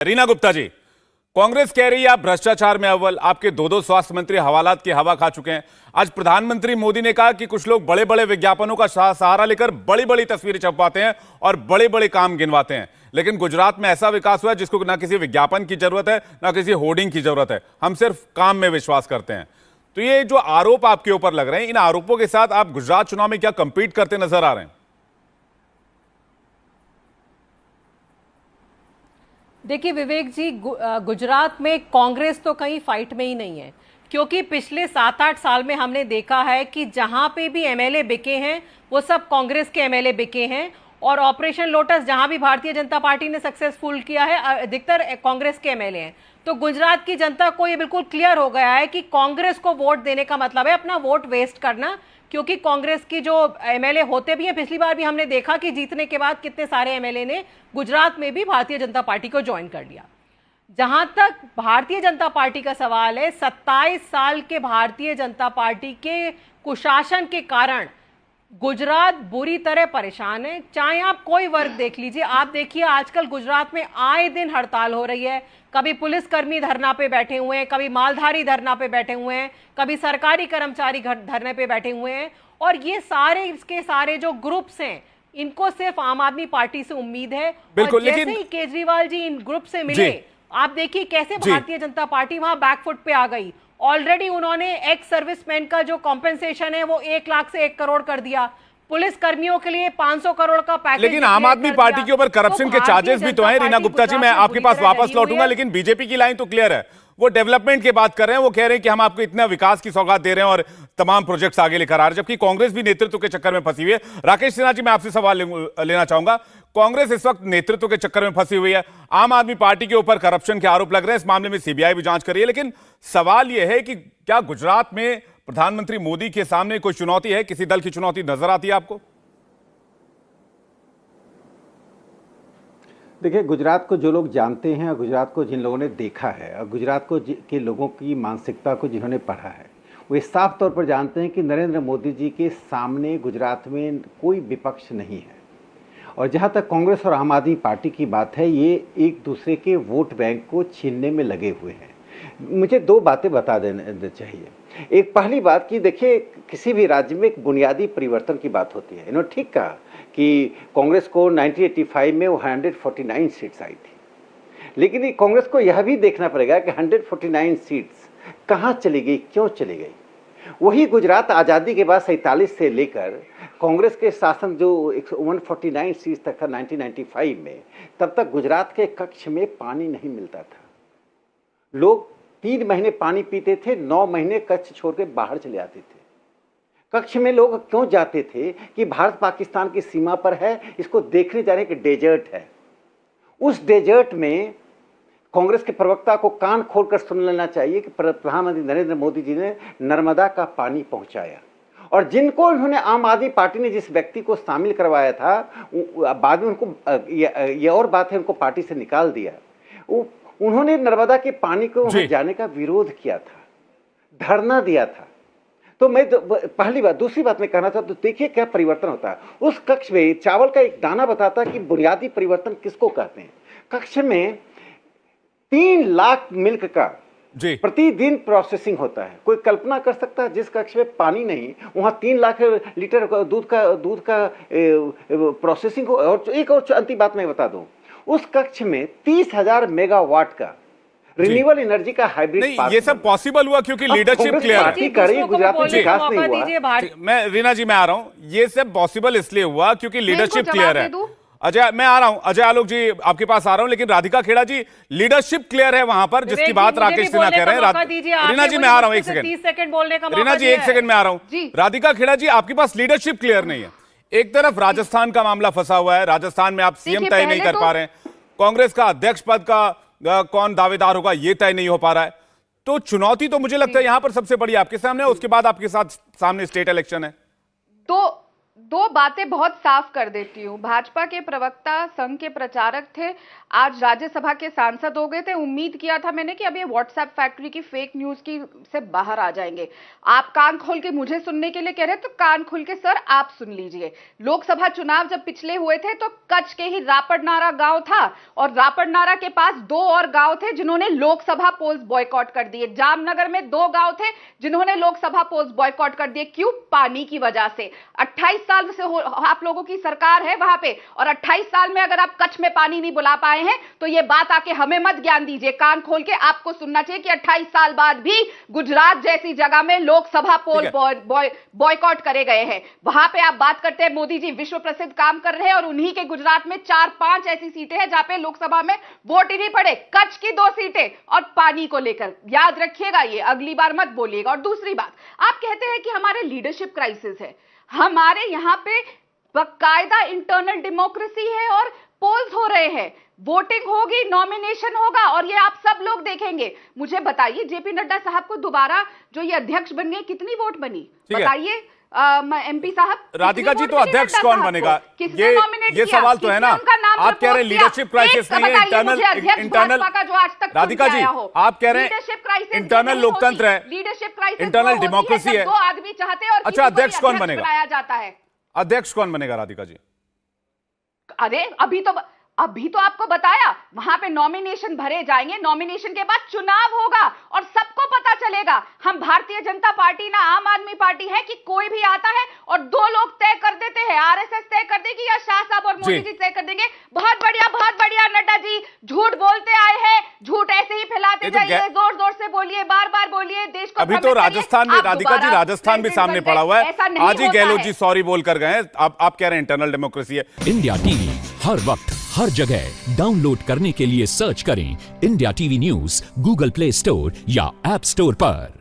रीना गुप्ता जी, कांग्रेस कह रही है आप भ्रष्टाचार में अव्वल, आपके दो स्वास्थ्य मंत्री हवालात की हवा खा चुके हैं। आज प्रधानमंत्री मोदी ने कहा कि कुछ लोग बड़े बड़े विज्ञापनों का सहारा लेकर बड़ी बड़ी तस्वीरें छपवाते हैं और बड़े बड़े काम गिनवाते हैं, लेकिन गुजरात में ऐसा विकास हुआ है जिसको ना किसी विज्ञापन की जरूरत है ना किसी होर्डिंग की जरूरत है। हम सिर्फ काम में विश्वास करते हैं। तो ये जो आरोप आपके ऊपर लग रहे हैं, इन आरोपों के साथ आप गुजरात चुनाव में क्या कंपीट करते नजर आ रहे हैं? देखिए विवेक जी, गुजरात में कांग्रेस तो कहीं फाइट में ही नहीं है, क्योंकि पिछले 7-8 साल में हमने देखा है कि जहां पे भी एमएलए बिके हैं वो सब कांग्रेस के एमएलए बिके हैं, और ऑपरेशन लोटस जहां भी भारतीय जनता पार्टी ने सक्सेसफुल किया है अधिकतर कांग्रेस के एमएलए हैं। तो गुजरात की जनता को ये बिल्कुल क्लियर हो गया है कि कांग्रेस को वोट देने का मतलब है अपना वोट वेस्ट करना, क्योंकि कांग्रेस की जो एमएलए होते भी हैं, पिछली बार भी हमने देखा कि जीतने के बाद कितने सारे एमएलए ने गुजरात में भी भारतीय जनता पार्टी को ज्वाइन कर लिया। जहां तक भारतीय जनता पार्टी का सवाल है, 27 साल के भारतीय जनता पार्टी के कुशासन के कारण गुजरात बुरी तरह परेशान है। चाहे आप कोई वर्ग देख लीजिए, आप देखिए आजकल गुजरात में आए दिन हड़ताल हो रही है। कभी पुलिसकर्मी धरना पे बैठे हुए हैं, कभी मालधारी धरना पे बैठे हुए हैं, कभी सरकारी कर्मचारी धरने पे बैठे हुए हैं, और ये सारे इसके सारे जो ग्रुप्स हैं इनको सिर्फ आम आदमी पार्टी से उम्मीद है। और जैसे ही केजरीवाल जी इन ग्रुप से मिले, आप देखिए कैसे भारतीय जनता पार्टी वहां बैकफुट पे आ गई। ऑलरेडी उन्होंने एक्स सर्विसमैन का जो कॉम्पेंसेशन है वो 1 लाख से 1 करोड़ कर दिया, पुलिस कर्मियों के लिए 500 करोड़ का पैकेज। लेकिन आम आदमी पार्टी के ऊपर करप्शन के चार्जेस भी तो हैं। रीना गुप्ता जी, मैं आपके पास वापस लौटूंगा, लेकिन बीजेपी की लाइन तो क्लियर है, वो डेवलपमेंट की बात कर रहे हैं। वो कह रहे हैं कि हम आपको इतना विकास की सौगात दे रहे हैं और तमाम प्रोजेक्ट्स आगे लेकर आ रहे हैं, जबकि कांग्रेस भी नेतृत्व के चक्कर में फंसी हुई है। राकेश सिन्हा जी, मैं आपसे सवाल लेना चाहूंगा। कांग्रेस इस वक्त नेतृत्व के चक्कर में फंसी हुई है, आम आदमी पार्टी के ऊपर करप्शन के आरोप लग रहे हैं, इस मामले में सीबीआई भी जांच कर रही है, लेकिन सवाल यह है कि क्या गुजरात में प्रधानमंत्री मोदी के सामने कोई चुनौती है? किसी दल की चुनौती नजर आती है आपको? देखिए, गुजरात को जो लोग जानते हैं और गुजरात को जिन लोगों ने देखा है और गुजरात को के लोगों की मानसिकता को जिन्होंने पढ़ा है, वो इस साफ तौर पर जानते हैं कि नरेंद्र मोदी जी के सामने गुजरात में कोई विपक्ष नहीं है। और जहाँ तक कांग्रेस और आम आदमी पार्टी की बात है, ये एक दूसरे के वोट बैंक को छीनने में लगे हुए हैं। मुझे 2 बातें बता देना चाहिए। एक पहली बात कि देखिए, किसी भी राज्य में एक बुनियादी परिवर्तन की बात होती है। इन्होंने ठीक कहा कि कांग्रेस को 1985 में वो 149 सीट्स आई थी, लेकिन कांग्रेस को यह भी देखना पड़ेगा कि 149 सीट्स कहाँ चली गई, क्यों चली गई। वही गुजरात आज़ादी के बाद 47 से लेकर कांग्रेस के शासन जो 149 सीट्स तक था 1995 में, तब तक गुजरात के कक्ष में पानी नहीं मिलता था। लोग 3 महीने पानी पीते थे, 9 महीने कच्छ छोड़ के बाहर चले आते थे। कक्ष में लोग क्यों जाते थे कि भारत पाकिस्तान की सीमा पर है, इसको देखने जा रहे हैं कि डेजर्ट है। उस डेजर्ट में कांग्रेस के प्रवक्ता को कान खोलकर सुन लेना चाहिए कि प्रधानमंत्री नरेंद्र मोदी जी ने नर्मदा का पानी पहुंचाया, और जिनको उन्होंने आम आदमी पार्टी ने जिस व्यक्ति को शामिल करवाया था, बाद में उनको ये और बात है, उनको पार्टी से निकाल दिया। उन्होंने नर्मदा के पानी को वहां जाने का विरोध किया था, धरना दिया था। तो मैं पहली बात। दूसरी बात मैं कहना चाहता हूं, तो देखिए क्या परिवर्तन होता है। उस कक्ष में चावल का एक दाना बताता कि बुनियादी परिवर्तन किसको कहते हैं। कक्ष में 3 लाख मिल्क का प्रतिदिन प्रोसेसिंग होता है। कोई कल्पना कर सकता है जिस कक्ष में पानी नहीं, वहां 3 लाख लीटर दूध का प्रोसेसिंग हो। और एक और अंतिम बात मैं बता दूं, उस कक्ष में 30,000 मेगावाट का रिन्यूएबल एनर्जी का हाइब्रिड पार्क। ये सब पॉसिबल हुआ क्योंकि लीडरशिप क्लियर है। गुजरात में विकास नहीं हुआ। मैं रीना जी, मैं आ रहा हूं। ये सब पॉसिबल इसलिए हुआ क्योंकि लीडरशिप क्लियर है। अजय, मैं आ रहा हूं। अजय आलोक जी, आपके पास आ रहा हूं, लेकिन राधिका खेड़ा जी, लीडरशिप क्लियर है वहां पर, जिसकी बात राकेश सिन्हा कह रहे हैं। रीना जी, मैं आ रहा हूं, 1 सेकंड। 30 सेकंड बोलने का रीना जी, 1 सेकंड में आ रहा हूं। राधिका खेड़ा जी, आपके पास लीडरशिप क्लियर नहीं है। एक तरफ राजस्थान का मामला फंसा हुआ है, राजस्थान में आप सीएम तय नहीं कर पा रहे हैं, कांग्रेस का अध्यक्ष पद का कौन दावेदार होगा ये तय नहीं हो पा रहा है। तो चुनौती तो मुझे लगता है यहां पर सबसे बड़ी आपके सामने है, उसके बाद आपके साथ सामने स्टेट इलेक्शन है। तो दो बातें बहुत साफ कर देती हूँ। भाजपा के प्रवक्ता, संघ के प्रचारक थे, आज राज्यसभा के सांसद हो गए थे। उम्मीद किया था मैंने कि अब ये व्हाट्सएप फैक्ट्री की फेक न्यूज की से बाहर आ जाएंगे। आप कान खोल के मुझे सुनने के लिए कह रहे तो कान खोल के सर आप सुन लीजिए। लोकसभा चुनाव जब पिछले हुए थे तो कच्छ के ही रापड़नारा गांव था और रापड़नारा के पास दो और गांव थे जिन्होंने लोकसभा पोल्स बॉयकॉट कर दिए। जामनगर में दो गांव थे जिन्होंने लोकसभा पोल्स बॉयकॉट कर दिए। क्यों? पानी की वजह से। 28 साल से आप लोगों की सरकार है वहां पे, और 28 साल में अगर आप कच्छ में पानी नहीं बुला पाए हैं तो ये बात आके हमें मत ज्ञान दीजिए। कान खोल के आपको सुनना चाहिए कि 28 साल बाद भी गुजरात जैसी जगह में लोकसभा पोल बॉयकॉट करे गए हैं। वहां पे आप बात करते हैं मोदी जी विश्व प्रसिद्ध काम कर रहे हैं और उन्हीं के गुजरात में 4-5 ऐसी सीटें हैं जहां पे लोकसभा में वोट ही नहीं पड़े। कच्छ की 2 सीटें और पानी को लेकर याद रखिएगा, ये अगली बार मत बोलिएगा। और दूसरी बात, आप कहते हैं कि हमारे लीडरशिप क्राइसिस है। हमारे यहां पे बकायदा इंटरनल डेमोक्रेसी है और पोल्स हो रहे हैं, वोटिंग होगी, नॉमिनेशन होगा और ये आप सब लोग देखेंगे। मुझे बताइए जेपी नड्डा साहब को दोबारा जो ये अध्यक्ष बन गए कितनी वोट बनी? बताइए एमपी साहब। राधिका जी, तो अध्यक्ष कौन बनेगा? ये सवाल तो है ना। आप कह रहे हैं लीडरशिप क्राइसिस नहीं है, इंटरनल राधिका जी आप कह रहे हैं इंटरनल लोकतंत्र है, लीडरशिप क्राइसिस, इंटरनल डेमोक्रेसी है। 2 आदमी चाहते हैं और अच्छा, अध्यक्ष कौन बनेगा? बनाया जाता है। अध्यक्ष कौन बनेगा राधिका जी? अरे अभी तो आपको बताया, वहां पे नॉमिनेशन भरे जाएंगे, नॉमिनेशन के बाद चुनाव होगा और सबको पता चलेगा। हम भारतीय जनता पार्टी ना आम आदमी पार्टी है कि कोई भी आता है और 2 लोग तय कर देते हैं, आरएसएस तय कर देगी या शाह साहब और मोदी जी तय कर देंगे। बहुत बढ़िया नड्डा जी, झूठ बोलते आए हैं, झूठ ऐसे ही फैलाते जाइए, जोर जोर से बोलिए, बार बार बोलिए, देश को। अभी तो राजस्थान में राधिका जी, राजस्थान भी सामने पड़ा हुआ है। आज ही गहलोत जी सॉरी बोल कर गए। आप कह रहे हैं इंटरनल डेमोक्रेसी है। इंडिया टीवी हर वक्त हर जगह डाउनलोड करने के लिए सर्च करें India TV news Google play store या ऐप स्टोर पर।